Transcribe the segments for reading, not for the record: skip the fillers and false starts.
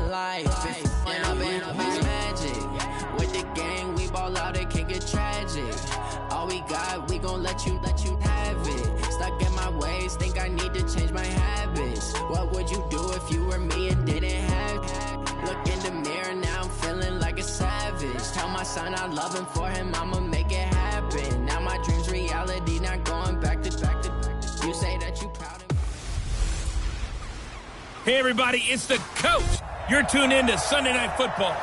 life. And I've been magic. With the gang, we ball out, it can get tragic. All we got, we gon' let you have it. Stuck in my ways, think I need to change my habits. What would you do if you were me and didn't have it? Look in the mirror, now I'm feeling like a savage. Tell my son I love him, for him I'ma make it happen. Now my dream's reality, not going back to. You say that you proud of me. Hey everybody, it's the coach. You're tuned in to Sunday Night Football.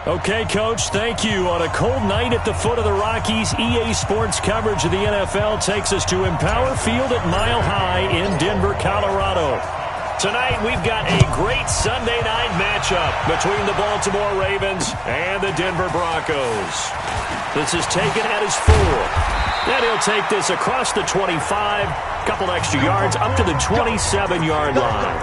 Okay, Coach, thank you. On a cold night at the foot of the Rockies, EA Sports coverage of the NFL takes us to Empower Field at Mile High in Denver, Colorado. Tonight, we've got a great Sunday night matchup between the Baltimore Ravens and the Denver Broncos. This is taken at his 4. Then he'll take this across the 25, couple extra yards, up to the 27-yard line.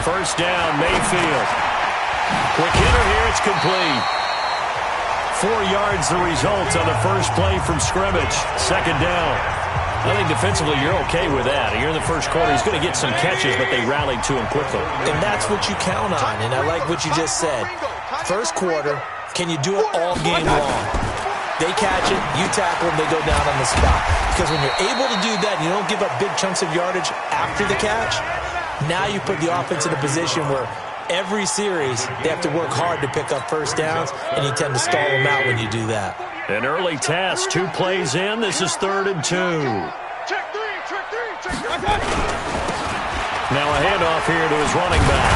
First down, Mayfield. Quick hitter here, it's complete. 4 yards the result on the first play from scrimmage. Second down. I think defensively you're okay with that. Here in the first quarter, he's going to get some catches, but they rallied to him quickly. And that's what you count on, and I like what you just said. First quarter, can you do it all game long? They catch it, you tackle them, they go down on the spot. Because when you're able to do that, and you don't give up big chunks of yardage after the catch, now you put the offense in a position where every series they have to work hard to pick up first downs, and you tend to stall them out when you do that. An early task, 2 plays in. This is 3rd and 2. Now a handoff here to his running back.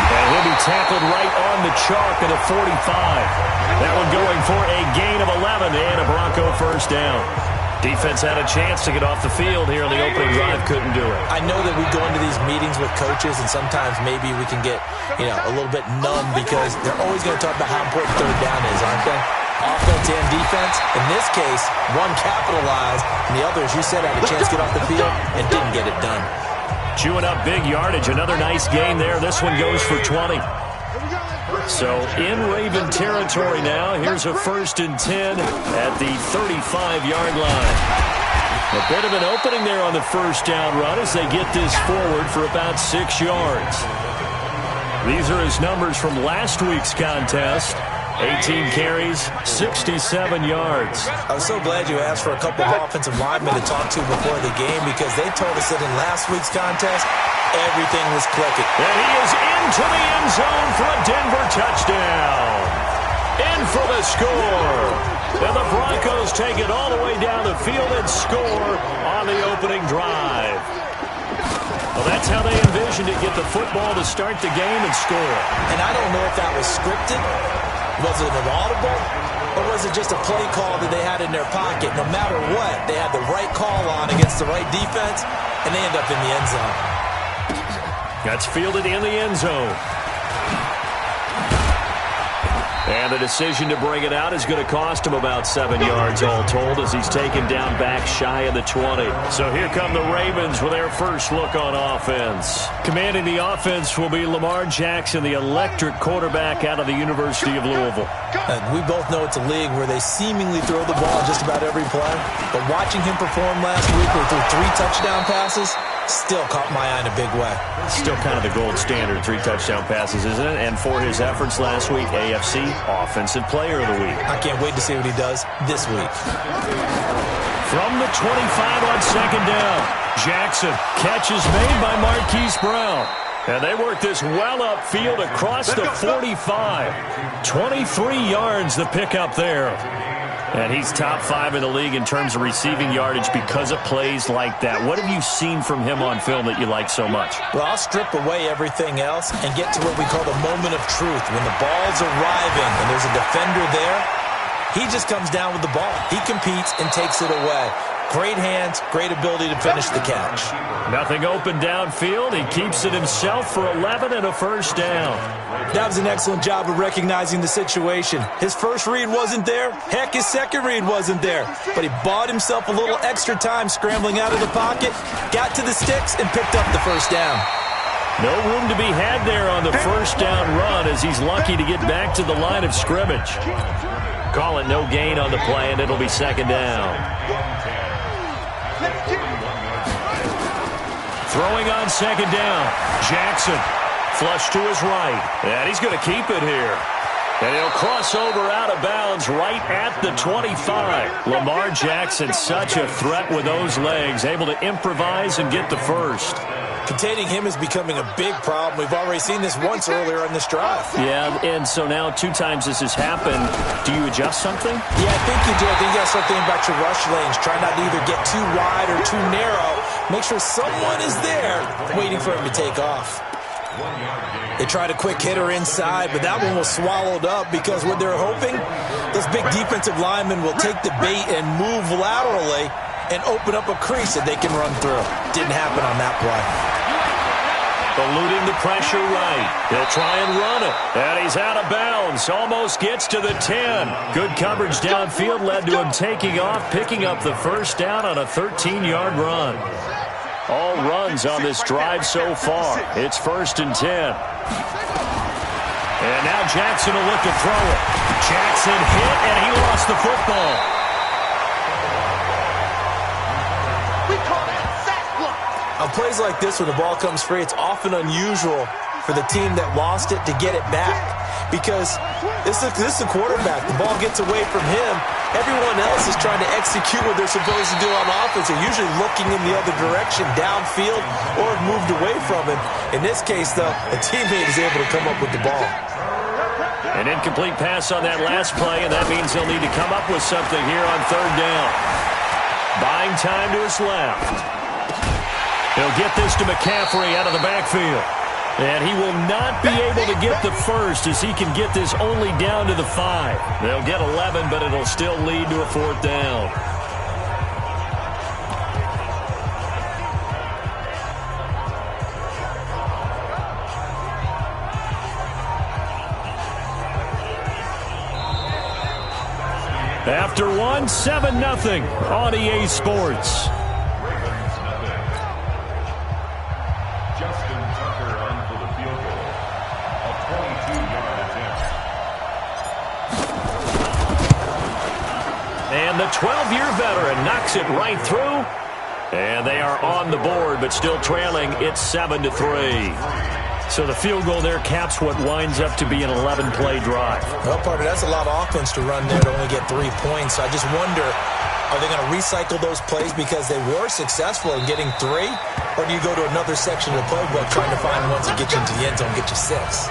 And he'll be tackled right on the chalk at a 45. That one going for a gain of 11 and a Bronco first down. Defense had a chance to get off the field here in the opening drive, couldn't do it. I know that we go into these meetings with coaches, and sometimes maybe we can get, a little bit numb because they're always going to talk about how important third down is, aren't they? Offense and defense. In this case, one capitalized, and the other, as you said, had a chance to get off the field and didn't get it done. Chewing up big yardage. Another nice gain there. This one goes for 20. So in Raven territory now. Here's a 1st and 10 at the 35-yard line. A bit of an opening there on the first down run as they get this forward for about 6 yards. These are his numbers from last week's contest. 18 carries, 67 yards. I was so glad you asked for a couple of offensive linemen to talk to before the game because they told us that in last week's contest, everything was clicking. And he is into the end zone for a Denver touchdown. In for the score. And the Broncos take it all the way down the field and score on the opening drive. Well, that's how they envisioned it, get the football to start the game and score. And I don't know if that was scripted. Was it an audible, or was it just a play call that they had in their pocket? No matter what, they had the right call on against the right defense, and they end up in the end zone. That's fielded in the end zone. And the decision to bring it out is going to cost him about 7 yards all told as he's taken down back shy of the 20. So here come the Ravens with their first look on offense. Commanding the offense will be Lamar Jackson, the electric quarterback out of the University of Louisville. And we both know it's a league where they seemingly throw the ball just about every play. But watching him perform last week where he threw 3 touchdown passes still caught my eye in a big way. Still kind of the gold standard, 3 touchdown passes, isn't it? And for his efforts last week, AFC Offensive Player of the Week. I can't wait to see what he does this week. From the 25 on second down, Jackson. Catch is made by Marquise Brown. And they work this well upfield across the 45. 23 yards the pickup there. And he's top 5 in the league in terms of receiving yardage because of plays like that. What have you seen from him on film that you like so much? Well, I'll strip away everything else and get to what we call the moment of truth. When the ball's arriving and there's a defender there, he just comes down with the ball. He competes and takes it away. Great hands, great ability to finish the catch. Nothing open downfield. He keeps it himself for 11 and a first down. That was an excellent job of recognizing the situation. His first read wasn't there. Heck, his second read wasn't there. But he bought himself a little extra time scrambling out of the pocket, got to the sticks, and picked up the first down. No room to be had there on the first down run as he's lucky to get back to the line of scrimmage. Call it no gain on the play, and it'll be second down. Throwing on second down. Jackson. Flush to his right. And he's going to keep it here. And he'll cross over out of bounds right at the 25. Lamar Jackson, such a threat with those legs, able to improvise and get the first. Containing him is becoming a big problem. We've already seen this once earlier on this drive. Yeah, and so now 2 times this has happened. Do you adjust something? Yeah, I think you do. I think you got something about your rush lanes. Try not to either get too wide or too narrow. Make sure someone is there waiting for him to take off. They tried a quick hitter inside, but that one was swallowed up because what they're hoping, those big defensive linemen will take the bait and move laterally and open up a crease that they can run through. Didn't happen on that play. Eluding the pressure right. He'll try and run it. And he's out of bounds. Almost gets to the 10. Good coverage downfield led to him taking off, picking up the first down on a 13-yard run. All runs on this drive so far. It's 1st and 10. And now Jackson will look to throw it. Jackson hit, and he lost the football. On plays like this, when the ball comes free, it's often unusual for the team that lost it to get it back. Because this is the quarterback. The ball gets away from him. Everyone else is trying to execute what they're supposed to do on offense. They're usually looking in the other direction, downfield, or have moved away from him. In this case, though, a teammate is able to come up with the ball. An incomplete pass on that last play, and that means they'll need to come up with something here on 3rd down. Buying time to his left. He'll get this to McCaffrey out of the backfield. And he will not be able to get the first as he can get this only down to the 5. They'll get 11, but it'll still lead to a 4th down. After 1, 7-0 on EA Sports. And the 12-year veteran knocks it right through. And they are on the board, but still trailing. It's 7-3. So the field goal there caps what winds up to be an 11-play drive. Well, partner, that's a lot of offense to run there to only get 3 points. I just wonder, are they going to recycle those plays because they were successful in getting 3? Or do you go to another section of the playbook trying to find ones that get you into the end zone, get you 6?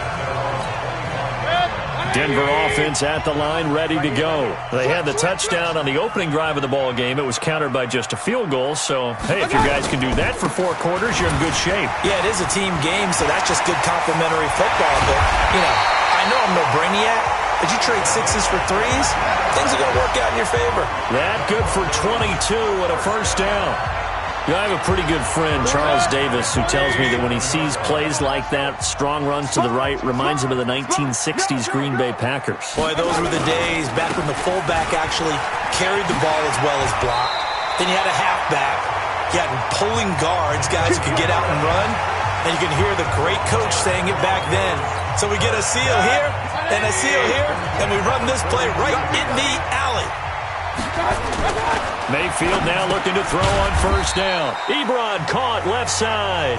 Denver offense at the line, ready to go. They had the touchdown on the opening drive of the ball game. It was countered by just a field goal. So, hey, if your guys can do that for 4 quarters, you're in good shape. Yeah, it is a team game, so that's just good complimentary football. But, you know, I know I'm no brainiac, but you trade 6s for 3s, things are going to work out in your favor. That good for 22 and a first down. I have a pretty good friend, Charles Davis, who tells me that when he sees plays like that, strong runs to the right, reminds him of the 1960s Green Bay Packers. Boy, those were the days back when the fullback actually carried the ball as well as blocked. Then you had a halfback. You had pulling guards, guys who could get out and run. And you can hear the great coach saying it back then. So we get a seal here and a seal here, and we run this play right in the alley. Mayfield now looking to throw on first down. Ebron caught left side.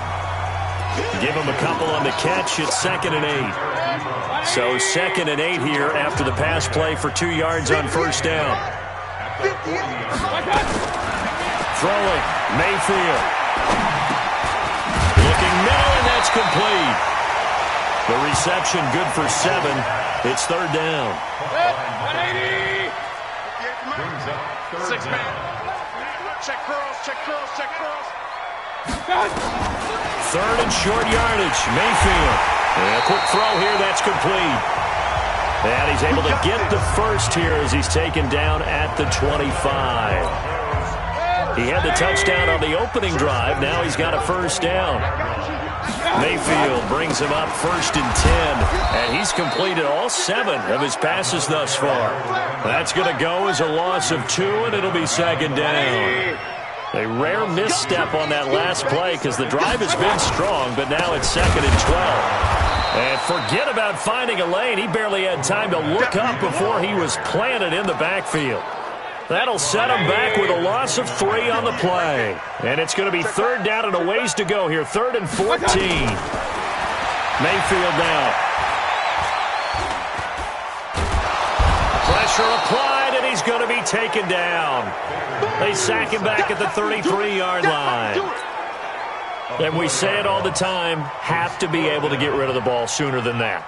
Give him a couple on the catch. It's 2nd and 8. So 2nd and 8 here after the pass play for 2 yards on first down. Throwing, Mayfield. Looking middle, and that's complete. The reception good for 7. It's 3rd down. 6-man. Check curls, check curls, check curls. 3rd and short yardage. Mayfield. And a quick throw here. That's complete. And he's able to get the first here as he's taken down at the 25. He had the touchdown on the opening drive. Now he's got a first down. Mayfield brings him up 1st and 10. And he's completed all 7 of his passes thus far. That's going to go as a loss of 2, and it'll be 2nd down. A rare misstep on that last play because the drive has been strong, but now it's 2nd and 12. And forget about finding a lane. He barely had time to look up before he was planted in the backfield. That'll set him back with a loss of 3 on the play. And it's going to be 3rd down and a ways to go here. 3rd and 14. Mayfield now. Pressure applied, and he's going to be taken down. They sack him back at the 33-yard line. And we say it all the time, have to be able to get rid of the ball sooner than that.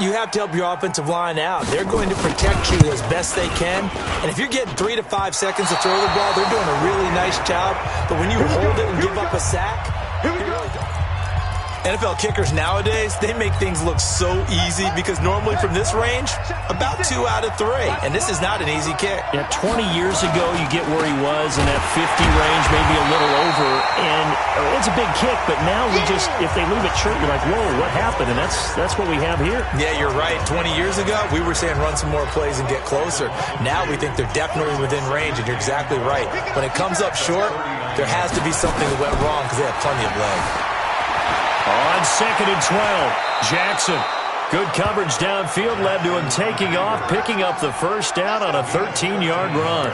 You have to help your offensive line out. They're going to protect you as best they can. And if you're getting 3 to 5 seconds to throw the ball, they're doing a really nice job. But when you hold it and give up a sack, you really don't. NFL kickers nowadays, they make things look so easy because normally from this range, about 2 out of 3. And this is not an easy kick. Yeah, 20 years ago, you get where he was in that 50 range, maybe a little over. And it's a big kick, but now we just, if they leave it short, you're like, whoa, what happened? And that's what we have here. Yeah, you're right. 20 years ago, we were saying run some more plays and get closer. Now we think they're definitely within range, and you're exactly right. When it comes up short, there has to be something that went wrong because they have plenty of leg. On 2nd and 12, Jackson. Good coverage downfield led to him taking off, picking up the first down on a 13-yard run.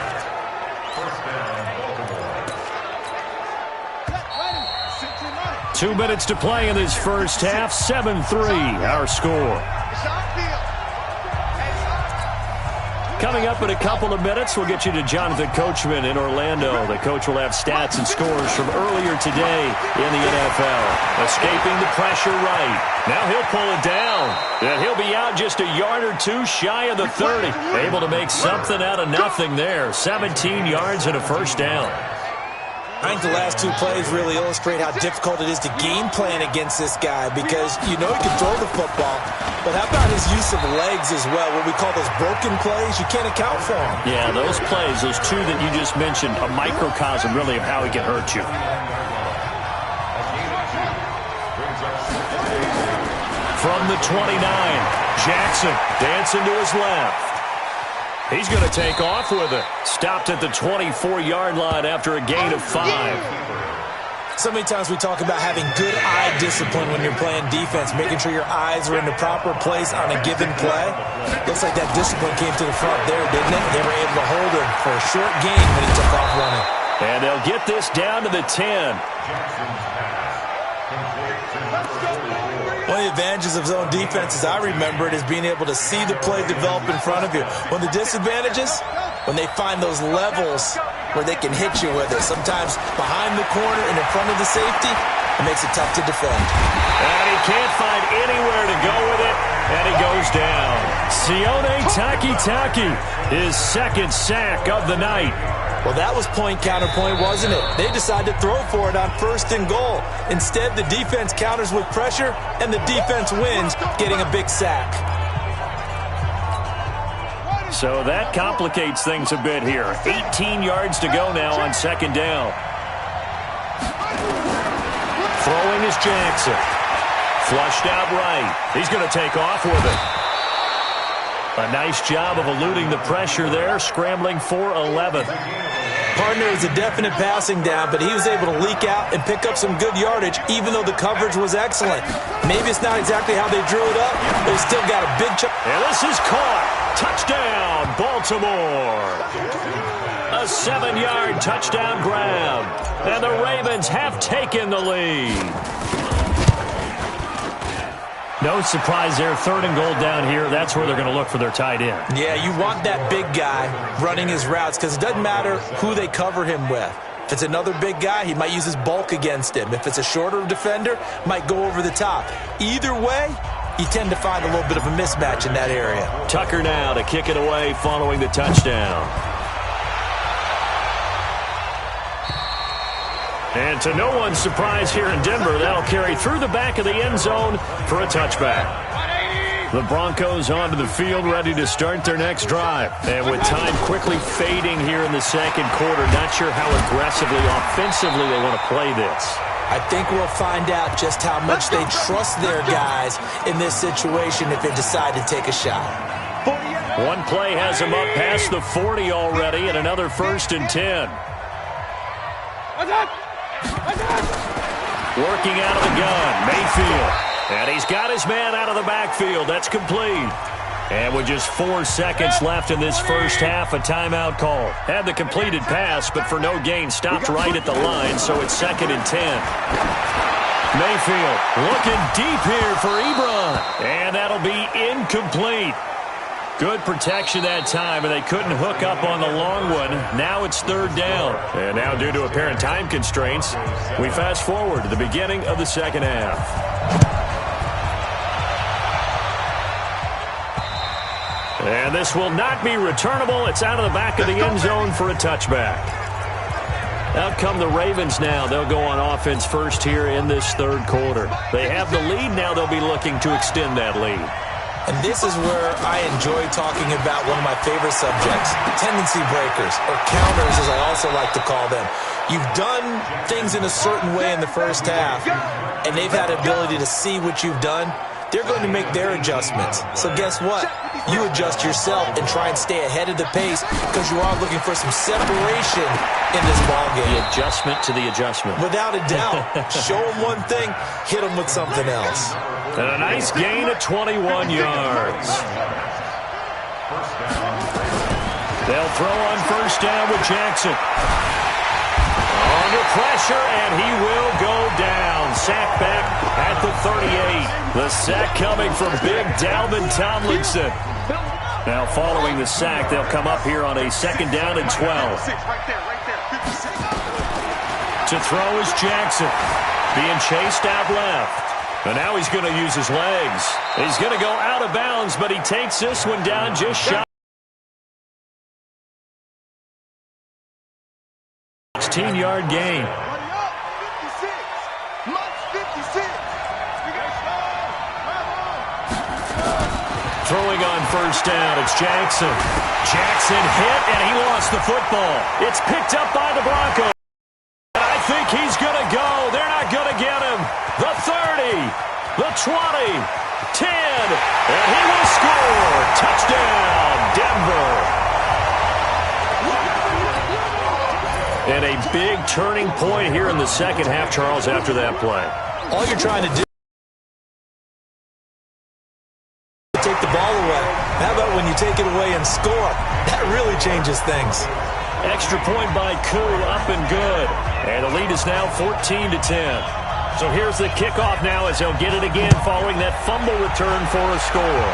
Two minutes to play in this first half. 7-3, our score. Coming up in a couple of minutes, we'll get you to Jonathan Coachman in Orlando. The coach will have stats and scores from earlier today in the NFL. Escaping the pressure right. Now he'll pull it down. And he'll be out just a yard or 2 shy of the 30. Able to make something out of nothing there. 17 yards and a first down. I think the last 2 plays really illustrate how difficult it is to game plan against this guy because you know he can throw the football, but how about his use of legs as well? What we call those broken plays, you can't account for them. Yeah, those plays, those 2 that you just mentioned, a microcosm really of how he can hurt you. From the 29, Jackson dancing to his left. He's going to take off with it. Stopped at the 24-yard line after a gain of 5. So many times we talk about having good eye discipline when you're playing defense, making sure your eyes are in the proper place on a given play. Looks like that discipline came to the front there, didn't it? They were able to hold him for a short gain when he took off running. And they'll get this down to the 10. One of the advantages of zone defense, as I remember it, is being able to see the play develop in front of you. One of the disadvantages, when they find those levels where they can hit you with it. Sometimes behind the corner and in front of the safety, it makes it tough to defend. And he can't find anywhere to go with it, and he goes down. Sione Takitaki, his 2nd sack of the night. Well, that was point counterpoint, wasn't it? They decided to throw for it on 1st and goal. Instead, the defense counters with pressure, and the defense wins, getting a big sack. So that complicates things a bit here. 18 yards to go now on 2nd down. Throwing is Jackson. Flushed out right. He's going to take off with it. A nice job of eluding the pressure there, scrambling for 11. Partner was a definite passing down, but he was able to leak out and pick up some good yardage, even though the coverage was excellent. Maybe it's not exactly how they drew it up, but he still got a big chunk. And this is caught. Touchdown, Baltimore. A 7-yard touchdown grab. And the Ravens have taken the lead. No surprise there. 3rd and goal down here. That's where they're going to look for their tight end. Yeah, you want that big guy running his routes because it doesn't matter who they cover him with. If it's another big guy, he might use his bulk against him. If it's a shorter defender, might go over the top. Either way, you tend to find a little bit of a mismatch in that area. Tucker now to kick it away following the touchdown. And to no one's surprise here in Denver, that'll carry through the back of the end zone for a touchback. The Broncos onto the field, ready to start their next drive. And with time quickly fading here in the 2nd quarter, not sure how aggressively, offensively they want to play this. I think we'll find out just how much they trust their guys in this situation if they decide to take a shot. One play has them up past the 40 already, and another 1st and 10. Working out of the gun, Mayfield. And he's got his man out of the backfield. That's complete. And with just 4 seconds left in this first half, a timeout call. Had the completed pass, but for no gain, stopped right at the line, so it's 2nd and 10. Mayfield looking deep here for Ebron. And that'll be incomplete. Good protection that time, and they couldn't hook up on the long one. Now it's 3rd down. And now, due to apparent time constraints, we fast forward to the beginning of the second half. And this will not be returnable. It's out of the back of the end zone for a touchback. Out come the Ravens now. They'll go on offense first here in this 3rd quarter. They have the lead. Now they'll be looking to extend that lead. And this is where I enjoy talking about one of my favorite subjects, tendency breakers, or counters as I also like to call them. You've done things in a certain way in the first half, and they've had the ability to see what you've done. They're going to make their adjustments. So guess what? You adjust yourself and try and stay ahead of the pace because you are looking for some separation in this ballgame. The adjustment to the adjustment. Without a doubt. Show them one thing, hit them with something else. And a nice gain of 21 yards. They'll throw on first down with Jackson. Under pressure, and he will go down. Sack back at the 38. The sack coming from big Dalvin Tomlinson. Now following the sack, they'll come up here on a 2nd down and 12. To throw is Jackson. Being chased out left. And now he's going to use his legs. He's going to go out of bounds, but he takes this one down just shy. 16-yard gain. Throwing on first down, it's Jackson. Jackson hit, and he lost the football. It's picked up by the Broncos. And I think he's going to go. They're not going to get him. The 30, the 20, 10, and he will score. Touchdown, Denver. And a big turning point here in the second half, Charles, after that play. All you're trying to do is take the ball away. How about when you take it away and score? That really changes things. Extra point by Koo, up and good. And the lead is now 14-10. So here's the kickoff now as they'll get it again following that fumble return for a score.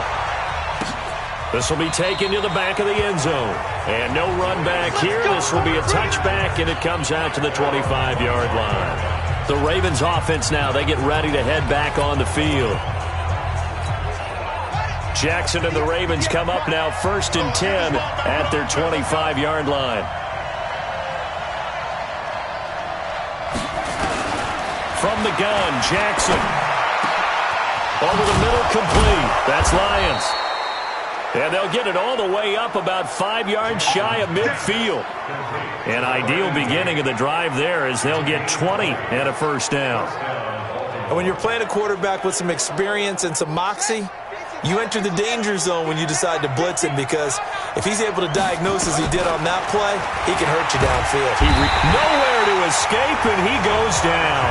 This will be taken to the back of the end zone. And no run back here. This will be a touchback, and it comes out to the 25-yard line. The Ravens offense now, they get ready to head back on the field. Jackson and the Ravens come up now 1st and 10 at their 25-yard line. From the gun, Jackson. Over the middle, complete. That's Lions. And they'll get it all the way up about 5 yards shy of midfield. An ideal beginning of the drive there as they'll get 20 and a first down. And when you're playing a quarterback with some experience and some moxie, you enter the danger zone when you decide to blitz him because if he's able to diagnose as he did on that play, he can hurt you downfield. Nowhere to escape, and he goes down.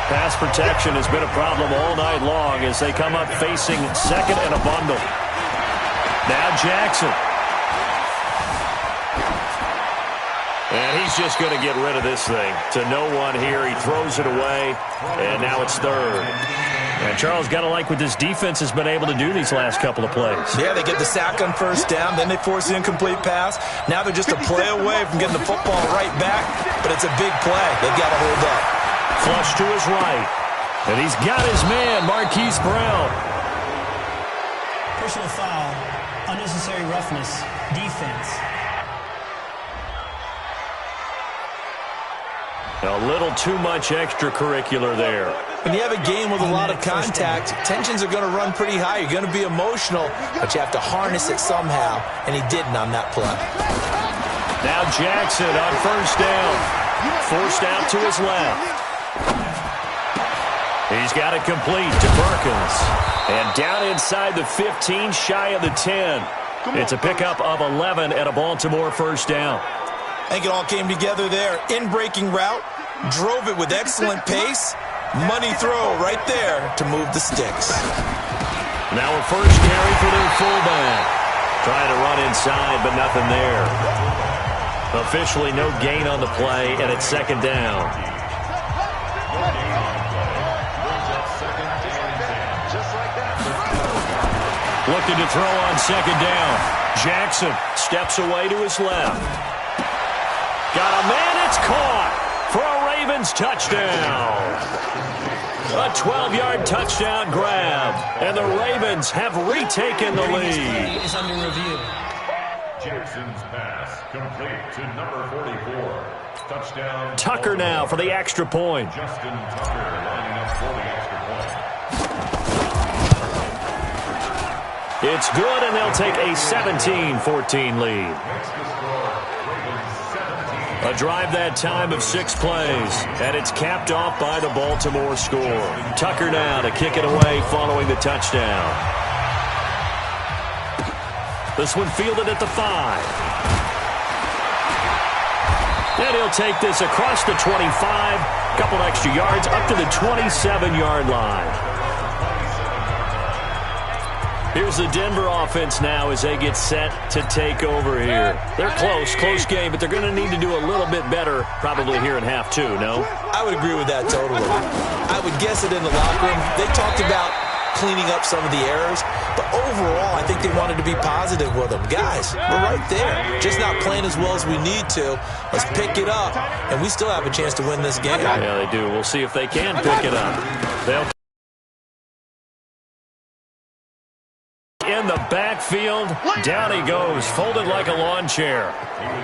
Pass protection has been a problem all night long as they come up facing 2nd and a bundle. Now Jackson. And he's just going to get rid of this thing to no one here. He throws it away, and now it's 3rd. And Charles, got to like what this defense has been able to do these last couple of plays. Yeah, they get the sack on first down, then they force the incomplete pass. Now they're just a play away from getting the football right back, but it's a big play. They've got to hold up. Flush to his right. And he's got his man, Marquise Brown. Personal foul, unnecessary roughness, defense. A little too much extracurricular there. When you have a game with a lot of contact, tensions are going to run pretty high. You're going to be emotional, but you have to harness it somehow, and he didn't on that play. Now Jackson on first down. Forced out to his left. He's got it complete to Perkins. And down inside the 15, shy of the 10. It's a pickup of 11 and a Baltimore first down. I think it all came together there. In-breaking route, drove it with excellent pace. Money throw right there to move the sticks. Now a first carry for their fullback. Trying to run inside, but nothing there. Officially no gain on the play, and it's second down. Looking to throw on second down. Jackson steps away to his left. Got a man, it's caught for a Ravens touchdown. A 12-yard touchdown grab, and the Ravens have retaken the lead. Is under review. Jackson's pass complete to number 44. Touchdown. Tucker now for the extra point. Justin Tucker lining up for the extra point. It's good, and they'll take a 17-14 lead. A drive that time of 6 plays, and it's capped off by the Baltimore score. Tucker now to kick it away following the touchdown. This one fielded at the 5. And he'll take this across the 25, a couple extra yards, up to the 27-yard line. Here's the Denver offense now as they get set to take over here. They're close game, but they're going to need to do a little bit better probably here in half 2, no? I would agree with that totally. I would guess it in the locker room. They talked about cleaning up some of the errors, but overall, I think they wanted to be positive with them. Guys, we're right there. Just not playing as well as we need to. Let's pick it up, and we still have a chance to win this game. Yeah, they do. We'll see if they can pick it up. They'll in the backfield, down he goes, folded like a lawn chair.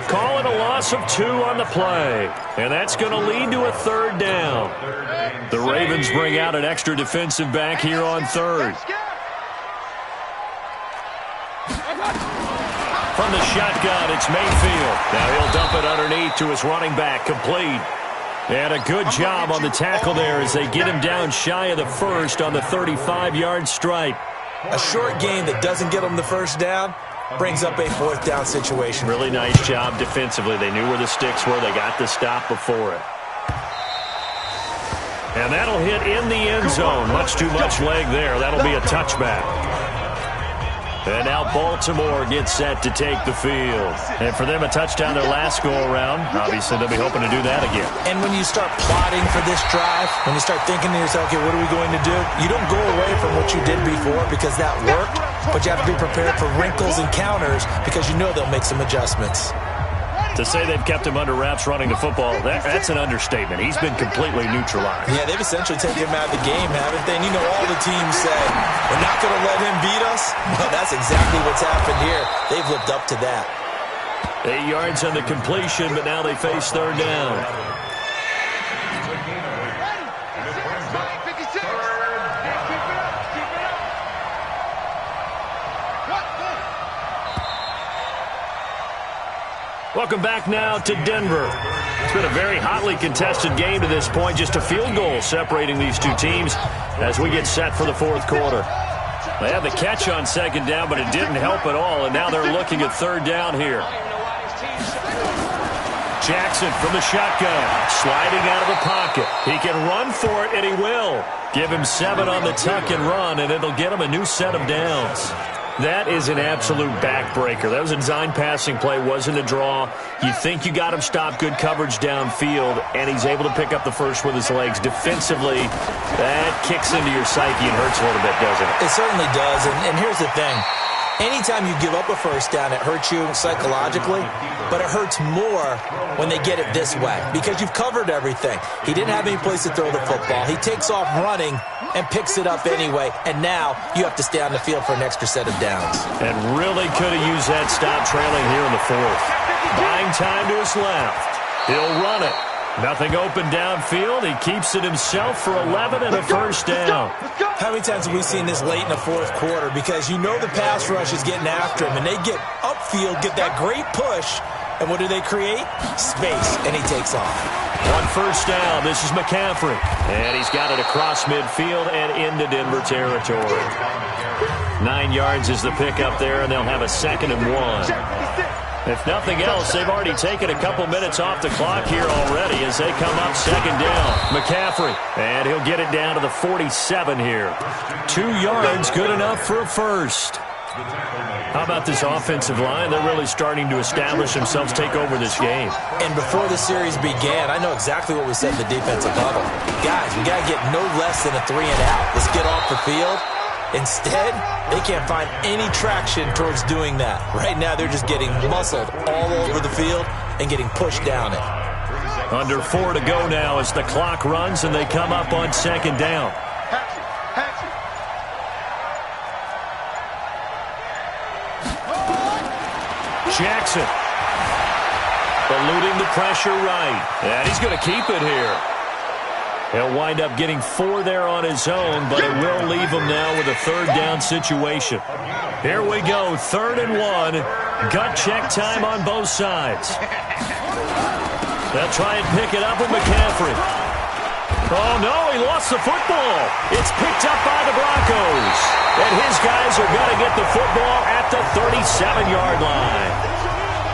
Calling a loss of 2 on the play, and that's going to lead to a third down. The Ravens bring out an extra defensive back here on third. From the shotgun, it's Mayfield. Now he'll dump it underneath to his running back, complete. And a good job on the tackle there as they get him down shy of the first on the 35-yard stripe. A short game that doesn't get them the first down brings up a 4th down situation. Really nice job defensively. They knew where the sticks were. They got the stop before it. And that'll hit in the end zone. Much too much leg there. That'll be a touchback. And now Baltimore gets set to take the field. And for them, a touchdown their last go-around. Obviously, they'll be hoping to do that again. And when you start plotting for this drive, when you start thinking to yourself, okay, what are we going to do? You don't go away from what you did before because that worked, but you have to be prepared for wrinkles and counters because you know they'll make some adjustments. To say they've kept him under wraps running the football, that's an understatement. He's been completely neutralized. Yeah, they've essentially taken him out of the game, haven't they? And you know all the teams say, we're not going to let him beat us. Well, that's exactly what's happened here. They've lived up to that. 8 yards on the completion, but now they face third down. Welcome back now to Denver. It's been a very hotly contested game to this point. Just a field goal separating these two teams as we get set for the fourth quarter. They had the catch on second down, but it didn't help at all, and now they're looking at third down here. Jackson from the shotgun, sliding out of the pocket. He can run for it, and he will. Give him 7 on the tuck and run, and it'll get him a new set of downs. That is an absolute backbreaker. That was a design passing play, wasn't a draw. You think you got him stopped, good coverage downfield, and he's able to pick up the first with his legs. Defensively, that kicks into your psyche and hurts a little bit, doesn't it? It certainly does, and here's the thing. Anytime you give up a first down, it hurts you psychologically, but it hurts more when they get it this way because you've covered everything. He didn't have any place to throw the football. He takes off running and picks it up anyway, and now you have to stay on the field for an extra set of downs. And really could have used that stop trailing here in the fourth. Buying time to his left. He'll run it. Nothing open downfield. He keeps it himself for 11 and a first down. How many times have we seen this late in the fourth quarter? Because you know the pass rush is getting after him, and they get upfield, get that great push, and what do they create? Space, and he takes off. On first down, this is McCaffrey. And he's got it across midfield and into Denver territory. 9 yards is the pickup there, and they'll have a 2nd and 1. If nothing else, they've already taken a couple minutes off the clock here already as they come up second down. McCaffrey, and he'll get it down to the 47 here. 2 yards, good enough for a first. How about this offensive line? They're really starting to establish themselves, take over this game. And before the series began, I know exactly what we said in the defensive huddle. Guys, we got to get no less than a 3-and-out. Let's get off the field. Instead, they can't find any traction towards doing that. Right now, they're just getting muscled all over the field and getting pushed down it. Under 4 to go now as the clock runs and they come up on second down. Jackson. Eluding the pressure right. And he's going to keep it here. He'll wind up getting 4 there on his own, but it will leave him now with a third down situation. Here we go, 3rd and 1. Gut check time on both sides. They'll try and pick it up with McCaffrey. Oh, no, he lost the football. It's picked up by the Broncos. And his guys are going to get the football at the 37-yard line.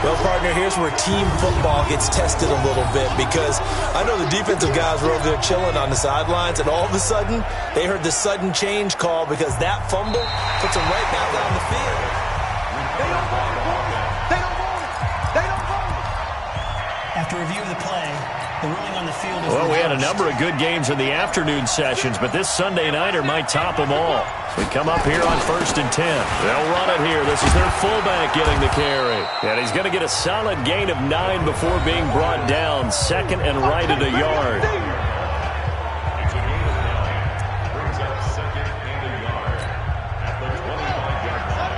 Well, partner, here's where team football gets tested a little bit because I know the defensive guys were over there chilling on the sidelines, and all of a sudden, they heard the sudden change call because that fumble puts them right back down the field. They don't want it, boys. They don't want it. They don't want it. After review of the play, the ruling on the field is Well, we had a reversed. number of good games in the afternoon sessions, but this Sunday nighter might top them all. We come up here on 1st and 10. They'll run it here. This is their fullback getting the carry. And he's going to get a solid gain of 9 before being brought down. 2nd and right at a yard. It's a gain of 9. Brings up 2nd and a yard at the 25-yard line.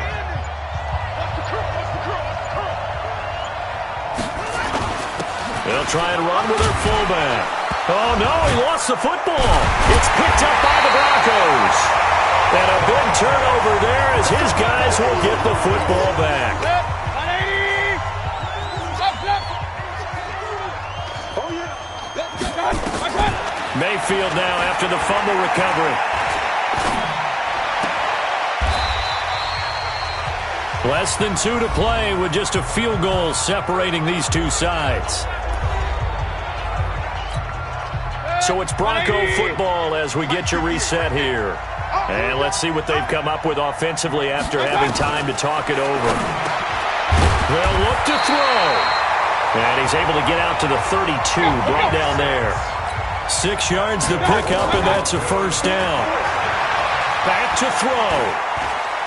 They'll try and run with their fullback. Oh, no, he lost the football. It's picked up by the Broncos. And a big turnover there as his guys will get the football back. Mayfield now after the fumble recovery. Less than 2 to play with just a field goal separating these two sides. So it's Bronco football as we get you reset here. And let's see what they've come up with offensively after having time to talk it over. They'll look to throw. And he's able to get out to the 32, brought down there. 6 yards to pick up, and that's a first down. Back to throw.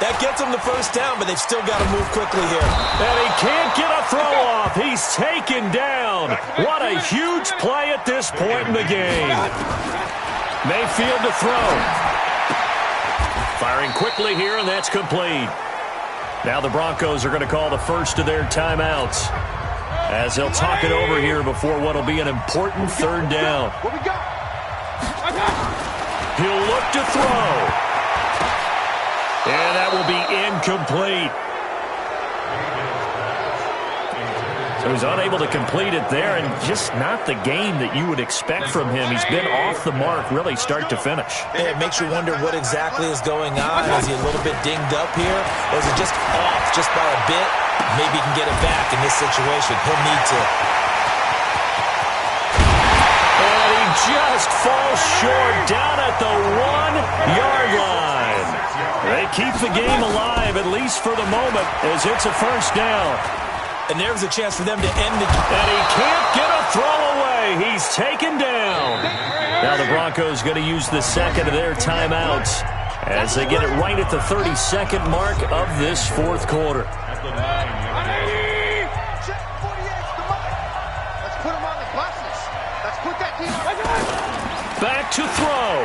That gets them the first down, but they've still got to move quickly here. And he can't get a throw off. He's taken down. What a huge play at this point in the game. Mayfield to throw. Firing quickly here, and that's complete. Now the Broncos are going to call the first of their timeouts as they'll talk it over here before what will be an important third down. He'll look to throw. And that will be incomplete. So he's unable to complete it there, and just not the game that you would expect from him. He's been off the mark really start to finish. It makes you wonder what exactly is going on. Is he a little bit dinged up here? Or is it just off just by a bit? Maybe he can get it back in this situation. He'll need to. And he just falls short down at the 1-yard line. They keep the game alive, at least for the moment, as it's a first down. And there's a chance for them to end the game. And he can't get a throw away. He's taken down. Now the Broncos going to use the second of their timeouts as they get it right at the 32nd mark of this fourth quarter. At the 9-yard line. Check 48's the mark. Let's put him on the buses. Let's put that team on. Back to throw.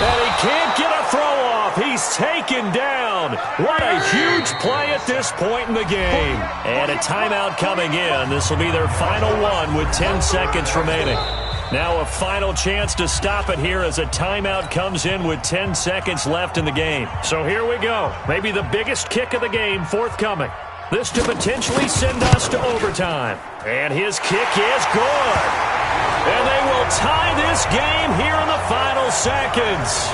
And he can't get a throw off. He's taken down. What a huge play at this point in the game. And a timeout coming in. This will be their final one with 10 seconds remaining. Now a final chance to stop it here as a timeout comes in with 10 seconds left in the game. So here we go. Maybe the biggest kick of the game forthcoming. This to potentially send us to overtime. And his kick is good. And they will tie this game here in the final seconds.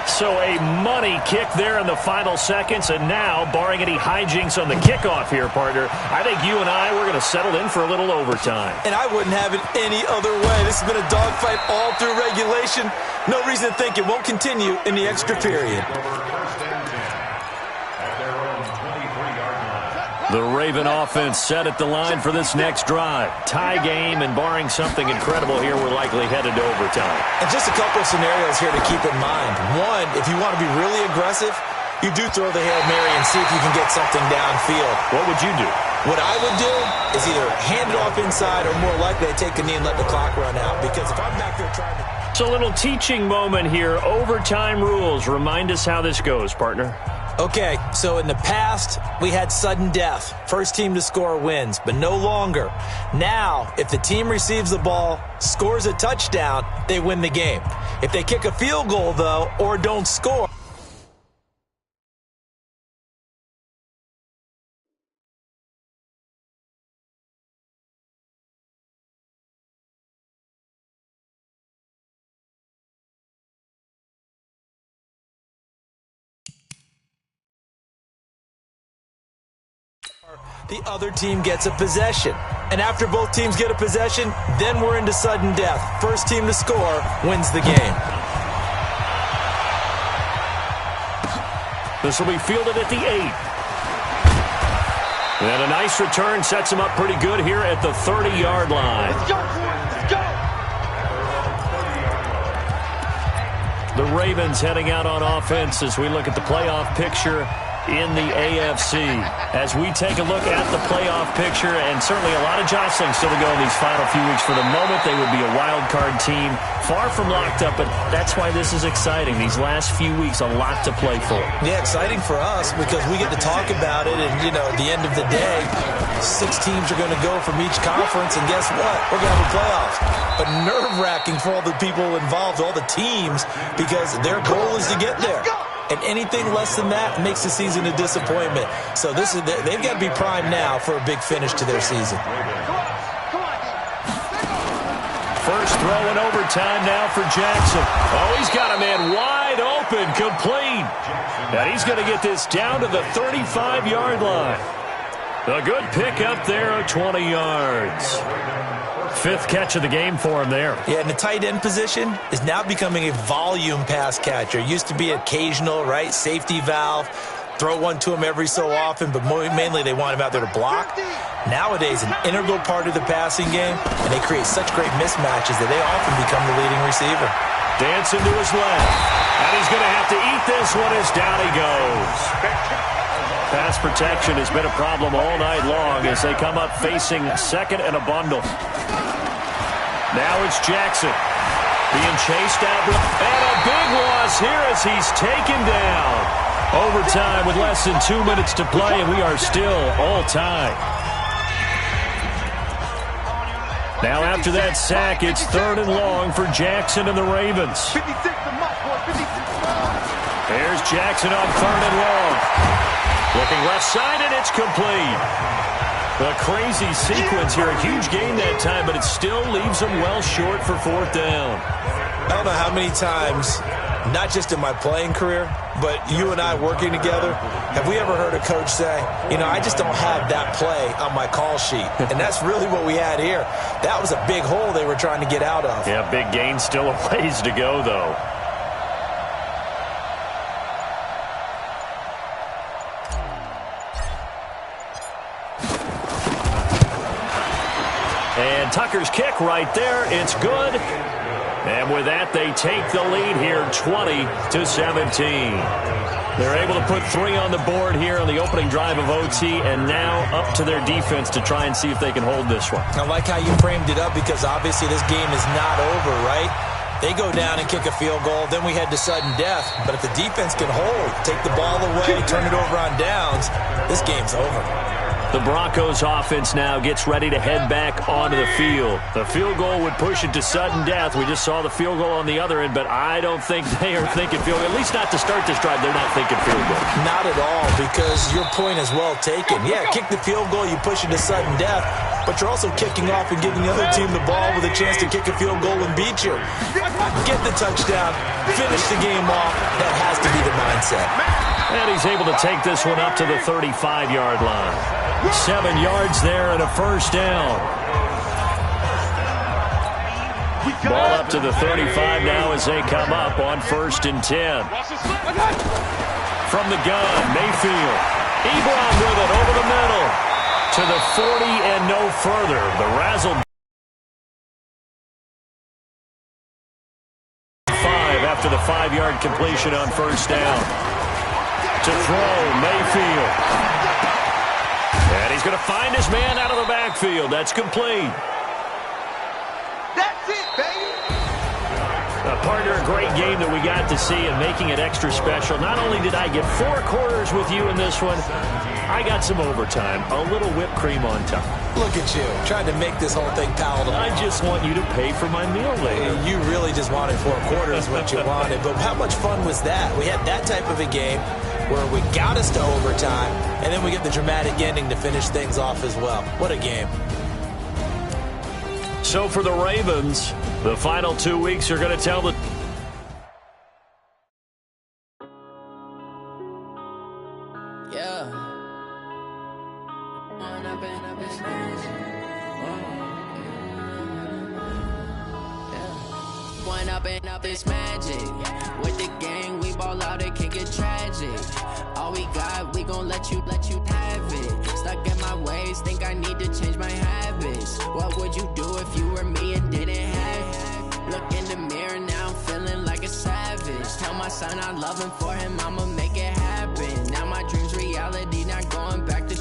So a money kick there in the final seconds, and now, barring any hijinks on the kickoff here, partner, I think you and I, we're going to settle in for a little overtime. And I wouldn't have it any other way. This has been a dogfight all through regulation. No reason to think it won't continue in the extra period. The Raven offense set at the line for this next drive. Tie game, and barring something incredible here, we're likely headed to overtime. And just a couple of scenarios here to keep in mind. One, if you want to be really aggressive, you do throw the Hail Mary and see if you can get something downfield. What would you do? What I would do is either hand it off inside or more likely to take a knee and let the clock run out. Because if I'm back there trying to... It's a little teaching moment here. Overtime rules. Remind us how this goes, partner. Okay, so in the past, we had sudden death. First team to score wins, but no longer. Now, if the team receives the ball, scores a touchdown, they win the game. If they kick a field goal, though, or don't score... the other team gets a possession. And after both teams get a possession, then we're into sudden death. First team to score wins the game. This will be fielded at the 8. And a nice return sets him up pretty good here at the 30-yard line. Let's go, let's go. The Ravens heading out on offense as we look at the playoff picture in the AFC. As we take a look at the playoff picture, and certainly a lot of jostling still to go in these final few weeks. For the moment, they would be a wild card team, far from locked up, but that's why this is exciting. These last few weeks, a lot to play for. Yeah, exciting for us because we get to talk about it, and, you know, at the end of the day, 6 teams are going to go from each conference, and guess what? We're going to have a playoffs. But nerve-wracking for all the people involved, all the teams, because their goal is to get there. And anything less than that makes the season a disappointment. So this is they've got to be primed now for a big finish to their season. First throw in overtime now for Jackson. Oh, he's got a man wide open, complete. And he's going to get this down to the 35-yard line. A good pick up there of 20 yards. 5th catch of the game for him there. Yeah, and the tight end position is now becoming a volume pass catcher. Used to be occasional, right? Safety valve. Throw one to him every so often, but mainly they want him out there to block. Nowadays, an integral part of the passing game, and they create such great mismatches that they often become the leading receiver. Dancing to his left. And he's going to have to eat this one as down he goes. Pass protection has been a problem all night long as they come up facing second and a bundle. Now it's Jackson being chased out. And a big loss here as he's taken down. Overtime with less than 2 minutes to play, and we are still all tied. Now after that sack, it's 3rd and long for Jackson and the Ravens. 56 to Mike, boy, 56. There's Jackson on 3rd and long. Looking left side, and it's complete. A crazy sequence here. A huge gain that time, but it still leaves them well short for 4th down. I don't know how many times, not just in my playing career, but you and I working together, have we ever heard a coach say, you know, I just don't have that play on my call sheet. And that's really what we had here. That was a big hole they were trying to get out of. Yeah, big gain, still a ways to go, though. And Tucker's kick right there. It's good. And with that, they take the lead here 20-17. They're able to put 3 on the board here on the opening drive of OT, and now up to their defense to try and see if they can hold this one. I like how you framed it up because obviously this game is not over, right? They go down and kick a field goal, then we head to sudden death. But if the defense can hold, take the ball away, turn it over on downs, this game's over. The Broncos offense now gets ready to head back onto the field. The field goal would push it to sudden death. We just saw the field goal on the other end, but I don't think they are thinking field goal. At least not to start this drive, they're not thinking field goal. Not at all, because your point is well taken. Yeah, kick the field goal, you push it to sudden death, but you're also kicking off and giving the other team the ball with a chance to kick a field goal and beat you. get the touchdown, finish the game off. That has to be the mindset. And he's able to take this one up to the 35-yard line. 7 yards there and a first down. Ball up to the 35 now as they come up on 1st and 10. From the gun, Mayfield. Ebron with it over the middle. To the 40 and no further. The razzle. 5 after the 5-yard completion on 1st down. To throw, Mayfield. And he's going to find his man out of the backfield. That's complete. That's it, baby. Partner, a great game that we got to see and making it extra special. Not only did I get 4 quarters with you in this one, I got some overtime, a little whipped cream on top. Look at you, trying to make this whole thing palatable. I just want you to pay for my meal later. You really just wanted 4 quarters what you wanted, but how much fun was that? We had that type of a game where we got us to overtime, and then we get the dramatic ending to finish things off as well. What a game. So for the Ravens, the final 2 weeks are going to tell the... It's magic. With the gang, we ball out, it can get tragic. All we got, we gon' let you have it. Stuck in my ways, think I need to change my habits. What would you do if you were me and didn't have it? Look in the mirror, now I'm feeling like a savage. Tell my son I love him, for him I'ma make it happen. Now my dream's reality, not going back to.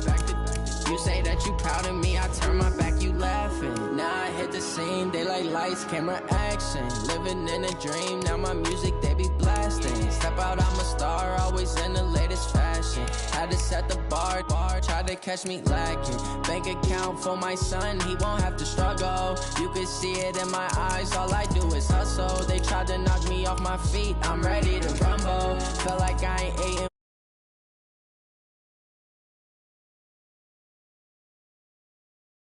You say that you proud of me, I turn my back, you laughing. Now I hit the scene, they like lights, camera, action. Living in a dream, now my music, they be blasting. Step out, I'm a star, always in the latest fashion. Had to set the bar, try to catch me lacking. Bank account for my son, he won't have to struggle. You can see it in my eyes, all I do is hustle. They tried to knock me off my feet, I'm ready to rumble. Feel like I ain't eating